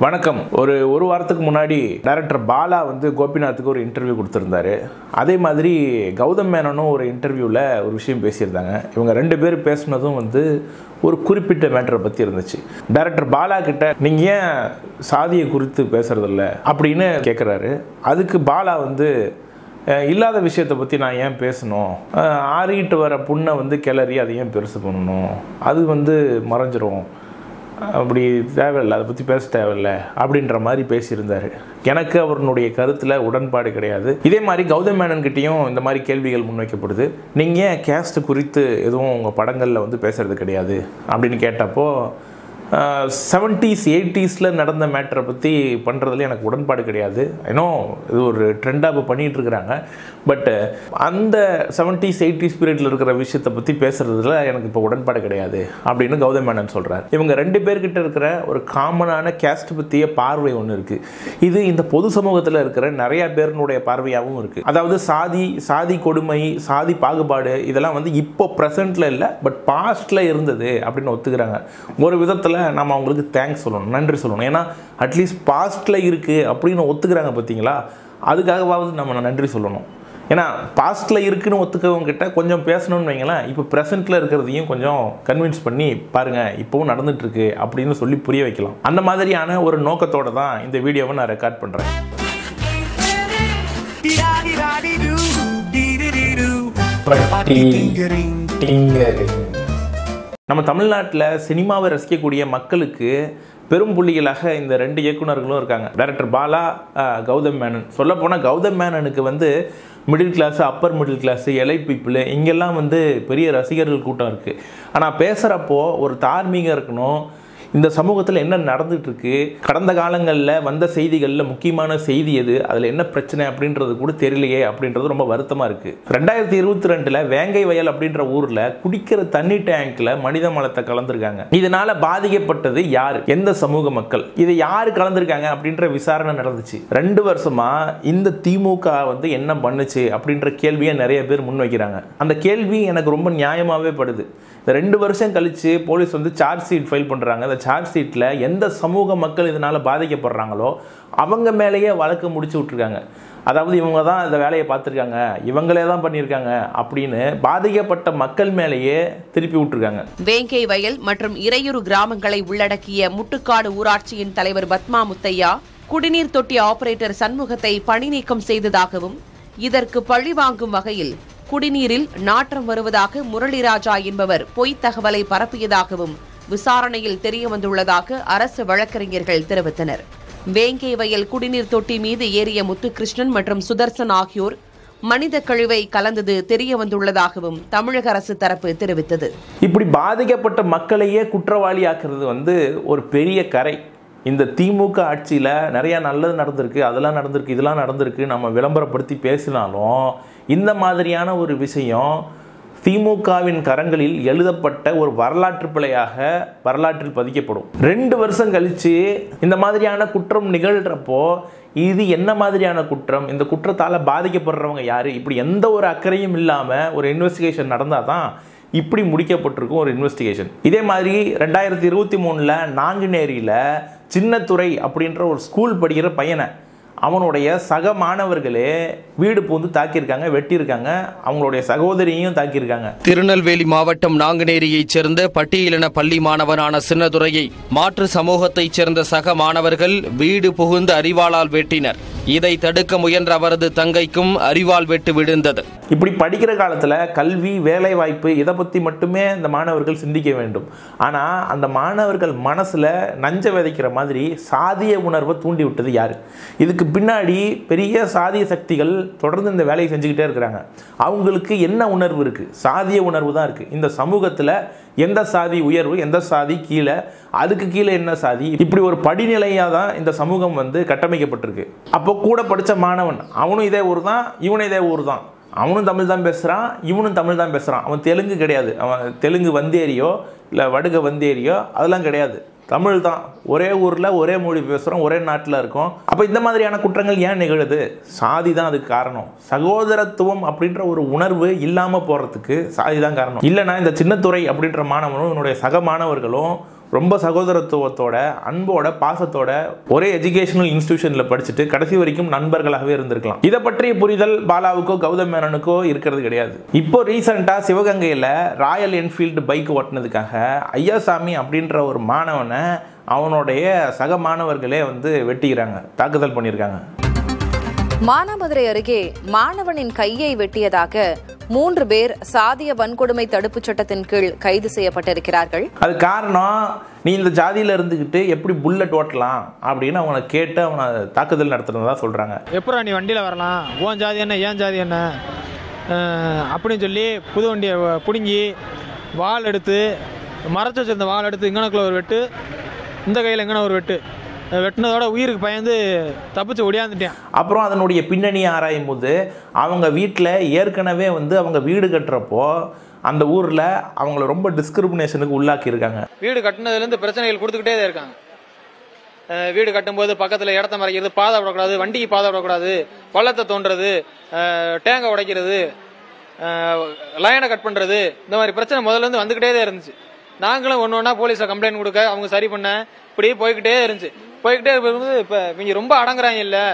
வணக்கம். ஒரு வாரத்துக்கு முன்னாடி டைரக்டர் பாலா வந்து கோபிநாத்துக்கு ஒரு இன்டர்வியூ கொடுத்துருந்தாரு. அதே மாதிரி கௌதம் மேனனும் ஒரு இன்டர்வியூவில் ஒரு விஷயம் பேசியிருந்தாங்க. இவங்க ரெண்டு பேர் பேசுனதும் வந்து ஒரு குறிப்பிட்ட மேட்டரை பற்றி இருந்துச்சு. டைரக்டர் பாலா கிட்ட நீங்கள் ஏன் சாதியை குறித்து பேசுறதில்ல அப்படின்னு கேட்குறாரு. அதுக்கு பாலா வந்து இல்லாத விஷயத்தை பற்றி நான் ஏன் பேசணும், ஆறிட்டு வர புண்ணை வந்து கிளறி அதை ஏன் பெருசு பண்ணணும், அது வந்து மறைஞ்சிரும், அப்படி தேவையில்லை, அதை பற்றி பேச தேவையில்லை அப்படின்ற மாதிரி பேசியிருந்தார். எனக்கு அவருடைய கருத்தில் உடன்பாடு கிடையாது. இதே மாதிரி கௌதம் மேனன்கிட்டையும் இந்த மாதிரி கேள்விகள் முன்வைக்கப்படுது. நீங்கள் ஏன் கேஸ்ட் குறித்து எதுவும் உங்கள் படங்களில் வந்து பேசுகிறது கிடையாது அப்படின்னு கேட்டப்போ 70s 80s நடந்த மேட்டரை பற்றி பண்ணுறதுல எனக்கு உடன்பாடு கிடையாது. ஏன்னோ இது ஒரு ட்ரெண்டாக இப்போ பண்ணிகிட்டு இருக்கிறாங்க. பட் அந்த 70s 80s பீரியடில் இருக்கிற விஷயத்தை பற்றி பேசுகிறதுல எனக்கு இப்போ உடன்பாடு கிடையாது அப்படின்னு கௌதம் மேனன் சொல்கிறார். இவங்க ரெண்டு பேர்கிட்ட இருக்கிற ஒரு காமனான கேஸ்ட் பற்றிய பார்வை ஒன்று இருக்குது. இது இந்த பொது சமூகத்தில் இருக்கிற நிறையா பேருனுடைய பார்வையாகவும் இருக்குது. அதாவது சாதி கொடுமை, சாதி பாகுபாடு இதெல்லாம் வந்து இப்போ ப்ரெசண்ட்டில் இல்லை, பட் பாஸ்ட்டில் இருந்தது அப்படின்னு ஒத்துக்கிறாங்க. ஒரு விதத்தில் நம்ம அவங்களுக்கு தேங்க்ஸ் சொல்லணும், நன்றி சொல்லணும். ஏன்னா அட்லீஸ்ட் பாஸ்ட்டில் இருக்குது அப்படின்னு ஒத்துக்கிறாங்க பார்த்தீங்களா, அதுக்காகவாவது நம்ம நன்றி சொல்லணும். ஏன்னா பாஸ்ட்டில் இருக்குன்னு ஒத்துக்கவங்க கிட்ட கொஞ்சம் பேசணும்னு வைங்களேன், இப்போ ப்ரெசென்ட்டில் இருக்கிறதையும் கொஞ்சம் கன்வின்ஸ் பண்ணி பாருங்கள் இப்போவும் நடந்துகிட்ருக்கு அப்படின்னு சொல்லி புரிய வைக்கலாம். அந்த மாதிரியான ஒரு நோக்கத்தோடு தான் இந்த வீடியோவை நான் ரெக்கார்ட் பண்ணுறேன். நம்ம தமிழ்நாட்டில் சினிமாவை ரசிக்கக்கூடிய மக்களுக்கு பெரும் புள்ளிகளாக இந்த ரெண்டு இயக்குனர்களும் இருக்காங்க, டைரக்டர் பாலா, கௌதம் மேனன். சொல்லப்போனால் கௌதம் மேனனுக்கு வந்து middle class, upper middle class, elite people இங்கெல்லாம் வந்து பெரிய ரசிகர்கள் கூட்டம் இருக்குது. ஆனால் பேசுகிறப்போ ஒரு தார்மீகம் இருக்கணும். இந்த சமூகத்தில் என்ன நடந்துகிட்ருக்கு, கடந்த காலங்களில் வந்த செய்திகளில் முக்கியமான செய்தி எது, அதில் என்ன பிரச்சனை அப்படின்றது கூட தெரியலையே அப்படின்றது ரொம்ப வருத்தமாக இருக்குது. 2022 வேங்கை வயல் அப்படின்ற ஊரில் குடிக்கிற தண்ணி டேங்கில் மனித மலத்தை கலந்துருக்காங்க. இதனால் பாதிக்கப்பட்டது யார், எந்த சமூக மக்கள், இதை யார் கலந்துருக்காங்க அப்படின்ற விசாரணை நடந்துச்சு. 2 வருஷமாக இந்த திமுக வந்து என்ன பண்ணுச்சு அப்படின்ற கேள்வியை நிறைய பேர் முன்வைக்கிறாங்க. அந்த கேள்வி எனக்கு ரொம்ப நியாயமாகவே படுது. இந்த 2 வருஷம் கழித்து போலீஸ் வந்து சார்ஜ் ஷீட் ஃபைல் பண்ணுறாங்க. அந்த சார்ஜ் ஷீட்டில் எந்த சமூக மக்கள் இதனால் பாதிக்கப்படுறாங்களோ அவங்க மேலேயே வழக்கு முடிச்சு விட்ருக்காங்க. அதாவது இவங்க தான் இந்த வேலையை பார்த்துருக்காங்க, இவங்களே தான் பண்ணியிருக்காங்க அப்படின்னு பாதிக்கப்பட்ட மக்கள் மேலேயே திருப்பி விட்டுருக்காங்க. வேங்கை வயல் மற்றும் இறையூர் கிராமங்களை உள்ளடக்கிய முட்டுக்காடு ஊராட்சியின் தலைவர் பத்மா முத்தையா குடிநீர் தொட்டி ஆபரேட்டர் சண்முகத்தை பணி நீக்கம் செய்ததாகவும், இதற்கு பழி வாங்கும் வகையில் குடிநீரில் நாற்றம் வருவதாக முரளிராஜா என்பவர் பொய்த் தகவலை பரப்பியதாகவும் விசாரணையில் தெரியவந்துள்ளதாக அரசு வழக்கறிஞர்கள் தெரிவித்தனர். வேங்கை வயல் குடிநீர் தொட்டி மீது ஏறிய முத்துகிருஷ்ணன் மற்றும் சுதர்சன் ஆகியோர் மனித கழிவை கலந்தது தெரியவந்துள்ளதாகவும் தமிழக அரசு தரப்பு தெரிவித்தது. இப்படி பாதிக்கப்பட்ட மக்களையே குற்றவாளியாக்குறது வந்து ஒரு பெரிய கரை. இந்த திமுக ஆட்சியில் நிறையா நல்லது நடந்திருக்கு, அதெல்லாம் நடந்திருக்கு, இதெல்லாம் நடந்திருக்கு நம்ம விளம்பரப்படுத்தி பேசினாலும் இந்த மாதிரியான ஒரு விஷயம் திமுகவின் கரங்களில் எழுதப்பட்ட ஒரு வரலாற்று பிழையாக வரலாற்றில் பதிக்கப்படும். 2 வருஷம் கழித்து இந்த மாதிரியான குற்றம் நிகழ்கிறப்போ இது என்ன மாதிரியான குற்றம், இந்த குற்றத்தால் பாதிக்கப்படுறவங்க யார், இப்படி எந்த ஒரு அக்கறையும் இல்லாமல் ஒரு இன்வெஸ்டிகேஷன் நடந்தால் தான் இப்படி முடிக்கப்பட்டிருக்கும் ஒரு இன்வெஸ்டிகேஷன். இதே மாதிரி 2023 நாங்குநேரியில் சின்னத்துறை அப்படின்ற ஒரு ஸ்கூல் படிக்கிற பையனை அவனுடைய சக மாணவர்களே வீடு பூந்து தாக்கியிருக்காங்க, வெட்டியிருக்காங்க, அவங்களுடைய சகோதரியையும் தாக்கியிருக்காங்க. திருநெல்வேலி மாவட்டம் நாங்குநேரியைச் சேர்ந்த பட்டியலின பள்ளி மாணவனான சின்னதுரையை மாற்று சமூகத்தைச் சேர்ந்த சக மாணவர்கள் வீடு புகுந்து அரிவாளால் வெட்டினர். இதை தடுக்க முயன்ற அவரது தங்கைக்கும் அரிவாள் வெட்டு விழுந்தது. இப்படி படிக்கிற காலத்தில் கல்வி, வேலை வாய்ப்பு இதை பற்றி மட்டுமே அந்த மாணவர்கள் சிந்திக்க வேண்டும். ஆனால் அந்த மாணவர்கள் மனசில் நஞ்ச விதைக்கிற மாதிரி சாதிய உணர்வை தூண்டி விட்டது யார்? இதுக்கு பின்னாடி பெரிய சாதிய சக்திகள் தொடர்ந்து இந்த வேலையை செஞ்சுக்கிட்டே இருக்கிறாங்க. அவங்களுக்கு என்ன உணர்வு இருக்குது? சாதிய உணர்வு தான் இருக்குது. இந்த சமூகத்தில் எந்த சாதி உயர்வு, எந்த சாதி கீழே, அதுக்கு கீழே என்ன சாதி, இப்படி ஒரு படிநிலையாக தான் இந்த சமூகம் வந்து கட்டமைக்கப்பட்டிருக்கு. அப்போ கூட படித்த மாணவன் அவனும் இதே ஊர் தான், இவனும் இதே ஊர் தான், அவனும் தமிழ் தான் பேசுகிறான், இவனும் தமிழ் தான் பேசுகிறான். அவன் தெலுங்கு கிடையாது, அவன் தெலுங்கு வந்தேரியோ இல்லை வடுக வந்தேரியோ அதெல்லாம் கிடையாது, தமிழ் தான். ஒரே ஊரில் ஒரே மொழி பேசுகிறோம், ஒரே நாட்டில் இருக்கோம். அப்போ இந்த மாதிரியான குற்றங்கள் ஏன் நிகழுது? சாதி தான் அதுக்கு காரணம். சகோதரத்துவம் அப்படின்ற ஒரு உணர்வு இல்லாமல் போகிறதுக்கு சாதி தான் காரணம். இல்லைனா இந்த சின்னத்துறை அப்படின்ற மாணவனும் என்னுடைய சக மாணவர்களும் ரொம்ப சகோதரத்துவத்தோட, அன்போட, பாசத்தோட ஒரே எஜுகேஷனல் இன்ஸ்டிடியூஷனில் படிச்சுட்டு கடைசி வரைக்கும் நண்பர்களாகவே இருந்திருக்கலாம். இதை பற்றிய புரிதல் பாலாவுக்கோ கௌதம் மேனனுக்கோ இருக்கிறது கிடையாது. இப்போ ரீசெண்டாக சிவகங்கையில் ராயல் என்ஃபீல்டு பைக் ஓட்டினதுக்காக ஐயாசாமி அப்படின்ற ஒரு மாணவனை அவனுடைய சக மாணவர்களே வந்து வெட்டிக்கிறாங்க, தாக்குதல் பண்ணியிருக்காங்க. மானாமதுரை அருகே மாணவனின் கையை வெட்டியதாக 3 பேர் சாதிய வன்கொடுமை தடுப்புச் சட்டத்தின் கீழ் கைது செய்யப்பட்டிருக்கிறார்கள். அது காரணம், நீ இந்த ஜாதியில இருந்துகிட்டு எப்படி புல்லட் ஓட்டலாம் அப்படின்னு அவனை கேட்டு அவனை தாக்குதல் நடத்துறதா சொல்றாங்க. எப்படா நீ வண்டியில வரலாம், ஓன் ஜாதி என்ன ஏன் ஜாதி என்ன அப்படின்னு சொல்லி புது வண்டியை பிடுங்கி வாள் எடுத்து, மறைச்சு வச்சிருந்த வாள் எடுத்து இங்கனக்குள்ள ஒரு வெட்டு, இந்த கையில் எங்கன ஒரு வெட்டு வெட்டினதோட உயிருக்கு பயந்து தப்பிச்சு ஒடியாந்துட்டேன். அப்புறம் அதனுடைய பின்னணியை ஆராயும் போது அவங்க வீட்டில் ஏற்கனவே வந்து அவங்க வீடு கட்டுறப்போ அந்த ஊரில் அவங்கள ரொம்ப டிஸ்கிரிமினேஷனுக்கு உள்ளாக்கி இருக்காங்க. வீடு கட்டினதுலேருந்து பிரச்சனைகள் கொடுத்துக்கிட்டே தான் இருக்காங்க. வீடு கட்டும்போது பக்கத்தில் இடத்த மறைக்கிறது, பாதை விடக்கூடாது, வண்டிக்கு பாதை விடக்கூடாது, பள்ளத்தை தோன்றது, டேங்கை உடைக்கிறது, லைனை கட் பண்ணுறது, இந்த மாதிரி பிரச்சனை முதல்ல வந்துக்கிட்டே தான் இருந்துச்சு. நாங்களும் ஒன்று ஒன்றா போலீஸில் கம்ப்ளைண்ட் கொடுக்க அவங்க சரி பண்ண இப்படியே போய்கிட்டே இருந்துச்சு. போய்கிட்டே இருக்கும்போது இப்போ இவங்க ரொம்ப அடங்குறாங்க. இல்லை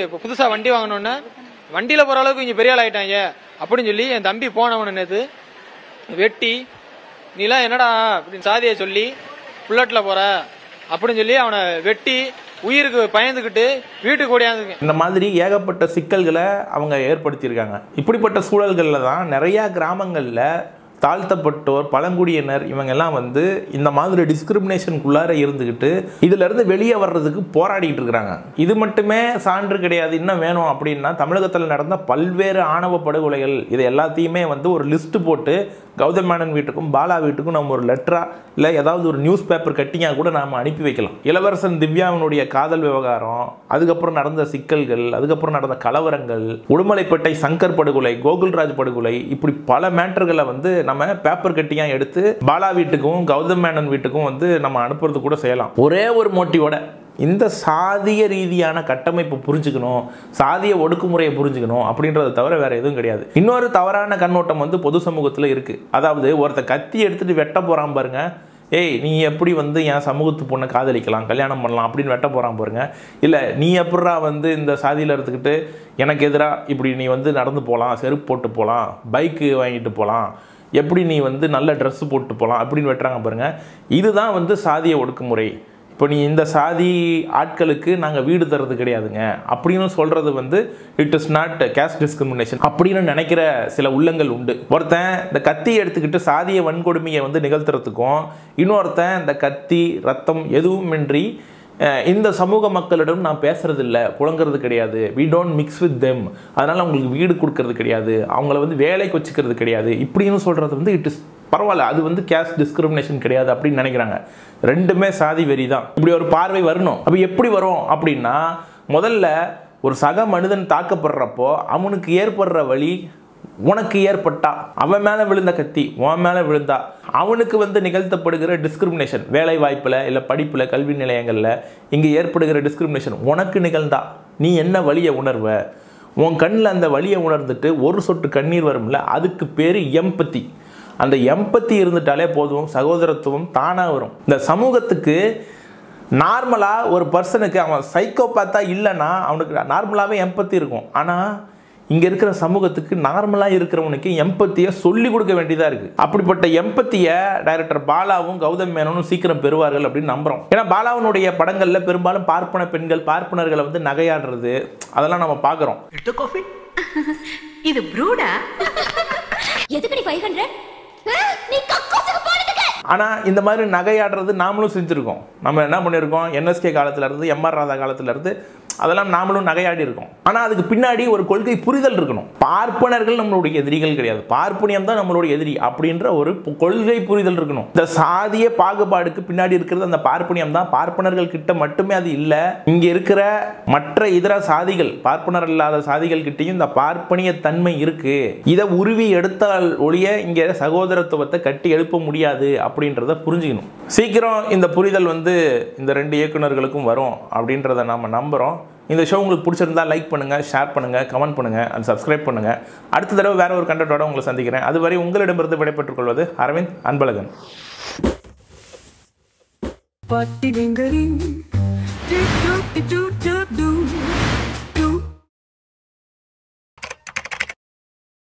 இப்போ புதுசாக வண்டி வாங்கணுன்னா வண்டியில் போகிற அளவுக்கு இங்கே பெரிய ஆள் ஆகிட்டாங்க அப்படின்னு சொல்லி என் தம்பி போனவனு நேற்று வெட்டி, நீலாம் என்னடா அப்படின்னு சாதியை சொல்லி புல்லட்டில் போகிற அப்படின்னு சொல்லி அவனை வெட்டி உயிருக்கு பயந்துக்கிட்டு வீட்டுக்கு ஓடியாந்துங்க. இந்த மாதிரி ஏகப்பட்ட சிக்கல்களை அவங்க ஏற்படுத்தியிருக்காங்க. இப்படிப்பட்ட சூழல்களில் தான் நிறையா கிராமங்களில் தாழ்த்தப்பட்டோர், பழங்குடியினர் இவங்கெல்லாம் வந்து இந்த மாதிரி டிஸ்கிரிமினேஷனுக்குள்ளார இருந்துக்கிட்டு இதிலிருந்து வெளியே வர்றதுக்கு போராடிட்டு இருக்கிறாங்க. இது மட்டுமே சான்று கிடையாது, இன்னும் வேணும் அப்படின்னா தமிழகத்தில் நடந்த பல்வேறு ஆணவ படுகொலைகள் இது எல்லாத்தையுமே வந்து ஒரு லிஸ்ட் போட்டு கௌதம் மேனன் வீட்டுக்கும் பாலா வீட்டுக்கும் நம்ம ஒரு லெட்டரா இல்லை ஏதாவது ஒரு நியூஸ் பேப்பர் கட்டிங்காக கூட நாம் அனுப்பி வைக்கலாம். இளவரசன் திவ்யாவினுடைய காதல் விவகாரம், அதுக்கப்புறம் நடந்த சிக்கல்கள், அதுக்கப்புறம் நடந்த கலவரங்கள், உடுமலைப்பேட்டை சங்கர் படுகொலை, கோகுல்ராஜ் படுகொலை, இப்படி பல மேட்டர்களை வந்து நம்ம பேப்பர் கட்டிங்காக எடுத்து பாலா வீட்டுக்கும் கௌதம் மேனன் வீட்டுக்கும் வந்து நம்ம அனுப்புறது கூட செய்யலாம். ஒரே ஒரு மோட்டிவோட, இந்த சாதிய ரீதியான கட்டமைப்பு புரிஞ்சுக்கணும், சாதிய ஒடுக்குமுறையை புரிஞ்சுக்கணும் அப்படின்றத தவிர வேற எதுவும் கிடையாது. இன்னொரு தவறான கண்ணோட்டம் வந்து பொது சமூகத்தில் இருக்கு. அதாவது ஒருத்த கத்தி எடுத்துட்டு வெட்ட போறான் பாருங்க, ஏய் நீ எப்படி வந்து என் சமூகத்து பொண்ணை காதலிக்கலாம், கல்யாணம் பண்ணலாம் அப்படின்னு வெட்ட போறான் பாருங்க. இல்லை நீ எப்படா வந்து இந்த சாதியில் எடுத்துக்கிட்டு எனக்கு எதிராக இப்படி நீ வந்து நடந்து போகலாம், செருப்பு போட்டு போகலாம், பைக்கு வாங்கிட்டு போகலாம், எப்படி நீ வந்து நல்ல ட்ரெஸ் போட்டு போகலாம் அப்படின்னு வெட்டுறாங்க பாருங்க. இதுதான் வந்து சாதிய ஒடுக்குமுறை. இப்போ நீ இந்த சாதி ஆட்களுக்கு நாங்கள் வீடு தர்றது கிடையாதுங்க அப்படின்னு சொல்கிறது வந்து it is not caste discrimination அப்படின்னு நினைக்கிற சில உள்ளங்கள் உண்டு. ஒருத்தன் இந்த கத்தி எடுத்துக்கிட்டு சாதிய வன்கொடுமையை வந்து நிகழ்த்துறதுக்கும், இன்னொருத்தன் இந்த கத்தி ரத்தம் எதுவுமின்றி இந்த சமூக மக்களிடம் நான் பேசுறது இல்லை, புழங்கிறது கிடையாது, we don't mix with them, அதனால் அவங்களுக்கு வீடு கொடுக்கறது கிடையாது, அவங்கள வந்து வேலைக்கு வச்சுக்கிறது கிடையாது இப்படின்னு சொல்கிறது வந்து இட் இஸ் பரவாயில்ல, அது வந்து கேஸ்ட் டிஸ்கிரிமினேஷன் கிடையாது அப்படின்னு நினைக்கிறாங்க. ரெண்டுமே சாதி வெறி தான். இப்படி ஒரு பார்வை வரணும். அப்போ எப்படி வரும் அப்படின்னா, முதல்ல ஒரு சக மனிதன் தாக்கப்படுறப்போ அவனுக்கு ஏற்படுற வழி உனக்கு ஏற்பட்டா, அவன் மேலே விழுந்த கத்தி உன் மேலே விழுந்தா, அவனுக்கு வந்து நிகழ்த்தப்படுகிற டிஸ்கிரிமினேஷன் வேலை வாய்ப்பில் இல்லை படிப்பில் கல்வி நிலையங்களில் இங்கே ஏற்படுகிற டிஸ்கிரிமினேஷன் உனக்கு நிகழ்ந்தா நீ என்ன வலியை உணர்வ? உன் கண்ணில் அந்த வலியை உணர்ந்துட்டு ஒரு சொட்டு கண்ணீர் வரும்ல, அதுக்கு பேர் எம்பத்தி. அந்த எம்பத்தி இருந்துட்டாலே போதும், சகோதரத்துவம் தானாக வரும். இந்த சமூகத்துக்கு நார்மலாக ஒரு பர்சனுக்கு அவன் சைக்கோபாத்தா இல்லைன்னா அவனுக்கு நார்மலாகவே எம்பத்தி இருக்கும். ஆனால் இங்கே இருக்கிற சமூகத்துக்கு நார்மலாக இருக்கிறவனுக்கு எம்பத்தியை சொல்லிக் கொடுக்க வேண்டியதாக இருக்குது. அப்படிப்பட்ட எம்பத்தியை டைரக்டர் பாலாவும் கௌதம் மேனனும் சீக்கிரம் பெறுவார்கள் அப்படின்னு நம்புகிறோம். ஏன்னா பாலாவுனுடைய படங்களில் பெரும்பாலும் பார்ப்பன பெண்கள், பார்ப்பனர்களை வந்து நகையாடுறது அதெல்லாம் நம்ம பார்க்குறோம். இது ப்ரூடா? எதுக்கு 500? ஆனால் இந்த மாதிரி நகையாடுறது நாமளும் செஞ்சுருக்கோம். நம்ம என்ன பண்ணியிருக்கோம், என்எஸ்கே காலத்திலேருந்து எம்ஆர் ராதா காலத்திலேருந்து அதெல்லாம் நாமளும் நகையாடி இருக்கோம். ஆனால் அதுக்கு பின்னாடி ஒரு கொள்கை புரிதல் இருக்கணும். பார்ப்பனர்கள் நம்மளுடைய எதிரிகள் கிடையாது, பார்ப்பனியம் தான் நம்மளுடைய எதிரி அப்படின்ற ஒரு கொள்கை புரிதல் இருக்கணும். இந்த சாதிய பாகுபாடுக்கு பின்னாடி இருக்கிறது அந்த பார்ப்பனியம் தான். பார்ப்பனர்கள் கிட்ட மட்டுமே அது இல்லை, இங்கே இருக்கிற மற்ற இதர சாதிகள், பார்ப்பனர் இல்லாத சாதிகள் கிட்டையும் இந்த பார்ப்பனிய தன்மை இருக்கு. இதை உருவி எடுத்தால் ஒழிய இங்கே சகோதரத்துவத்தை கட்டி எழுப்ப முடியாது அப்படின்றத புரிஞ்சுக்கணும். சீக்கிரம் இந்த புரிதல் வந்து இந்த 2 இயக்குநர்களுக்கும் வரும் அப்படின்றத நாம் நம்புகிறோம். இந்த ஷோ உங்களுக்கு பிடிச்சிருந்தா லைக் பண்ணுங்கள், ஷேர் பண்ணுங்கள், கமெண்ட் பண்ணுங்கள் அண்ட் சப்ஸ்கிரைப் பண்ணுங்கள். அடுத்த தடவை வேறு ஒரு கண்டென்ட்டோட உங்களை சந்திக்கிறேன். அதுவரை உங்களிடமிருந்து விடைபெற்றுக் கொள்வது அரவிந்த் அன்பழகன். பட்டிடிங்கரிங்